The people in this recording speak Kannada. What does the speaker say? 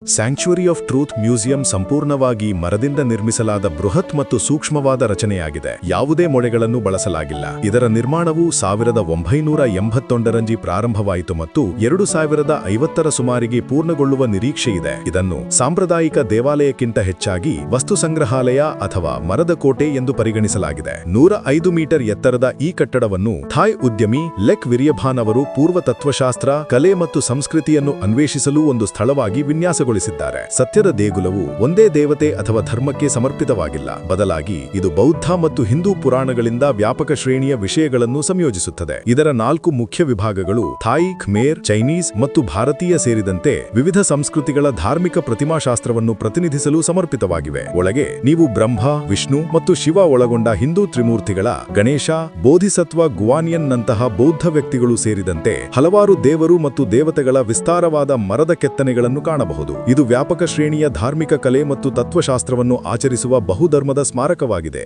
ಸ್ಯಾಂಕ್ಚುರಿ ಆಫ್ ಟ್ರೂತ್ ಮ್ಯೂಸಿಯಂ ಸಂಪೂರ್ಣವಾಗಿ ಮರದಿಂದ ನಿರ್ಮಿಸಲಾದ ಬೃಹತ್ ಮತ್ತು ಸೂಕ್ಷ್ಮವಾದ ರಚನೆಯಾಗಿದೆ. ಯಾವುದೇ ಮೊಳೆಗಳನ್ನು ಬಳಸಲಾಗಿಲ್ಲ. ಇದರ ನಿರ್ಮಾಣವು 1981ರಲ್ಲಿ ಪ್ರಾರಂಭವಾಯಿತು ಮತ್ತು 2050ರ ಸುಮಾರಿಗೆ ಪೂರ್ಣಗೊಳ್ಳುವ ನಿರೀಕ್ಷೆಯಿದೆ. ಇದನ್ನು ಸಾಂಪ್ರದಾಯಿಕ ದೇವಾಲಯಕ್ಕಿಂತ ಹೆಚ್ಚಾಗಿ ವಸ್ತು ಸಂಗ್ರಹಾಲಯ ಅಥವಾ ಮರದ ಕೋಟೆ ಎಂದು ಪರಿಗಣಿಸಲಾಗಿದೆ. 105 ಮೀಟರ್ ಎತ್ತರದ ಈ ಕಟ್ಟಡವನ್ನು ಥಾಯ್ ಉದ್ಯಮಿ ಲೆಕ್ ವಿರಿಯಭಾನ್ ಅವರು ಪೂರ್ವ ತತ್ವಶಾಸ್ತ್ರ, ಕಲೆ ಮತ್ತು ಸಂಸ್ಕೃತಿಯನ್ನು ಅನ್ವೇಷಿಸಲು ಒಂದು ಸ್ಥಳವಾಗಿ ವಿನ್ಯಾಸಗೊಳಿಸಿದ್ದಾರೆ. ಸತ್ಯದ ದೇಗುಲವು ಒಂದೇ ದೇವತೆ ಅಥವಾ ಧರ್ಮಕ್ಕೆ ಸಮರ್ಪಿತವಾಗಿಲ್ಲ, ಬದಲಾಗಿ ಇದು ಬೌದ್ಧ ಮತ್ತು ಹಿಂದೂ ಪುರಾಣಗಳಿಂದ ವ್ಯಾಪಕ ಶ್ರೇಣಿಯ ವಿಷಯಗಳನ್ನು ಸಂಯೋಜಿಸುತ್ತದೆ. ಇದರ 4 ಮುಖ್ಯ ವಿಭಾಗಗಳು ಥಾಯ್, ಖಮೇರ್, ಚೈನೀಸ್ ಮತ್ತು ಭಾರತೀಯ ಸೇರಿದಂತೆ ವಿವಿಧ ಸಂಸ್ಕೃತಿಗಳ ಧಾರ್ಮಿಕ ಪ್ರತಿಮಾಶಾಸ್ತ್ರವನ್ನು ಪ್ರತಿನಿಧಿಸಲು ಸಮರ್ಪಿತವಾಗಿವೆ. ಒಳಗೆ ನೀವು ಬ್ರಹ್ಮ, ವಿಷ್ಣು ಮತ್ತು ಶಿವ ಒಳಗೊಂಡ ಹಿಂದೂ ತ್ರಿಮೂರ್ತಿಗಳ, ಗಣೇಶ, ಬೋಧಿಸತ್ವ ಗುವಾನಿಯನ್ನಂತಹ ಬೌದ್ಧ ವ್ಯಕ್ತಿಗಳು ಸೇರಿದಂತೆ ಹಲವಾರು ದೇವರು ಮತ್ತು ದೇವತೆಗಳ ವಿಸ್ತಾರವಾದ ಮರದ ಕೆತ್ತನೆಗಳನ್ನು ಕಾಣಬಹುದು. ಇದು ವ್ಯಾಪಕ ಶ್ರೇಣಿಯ ಧಾರ್ಮಿಕ ಕಲೆ ಮತ್ತು ತತ್ವಶಾಸ್ತ್ರವನ್ನು ಆಚರಿಸುವ ಬಹುಧರ್ಮದ ಸ್ಮಾರಕವಾಗಿದೆ.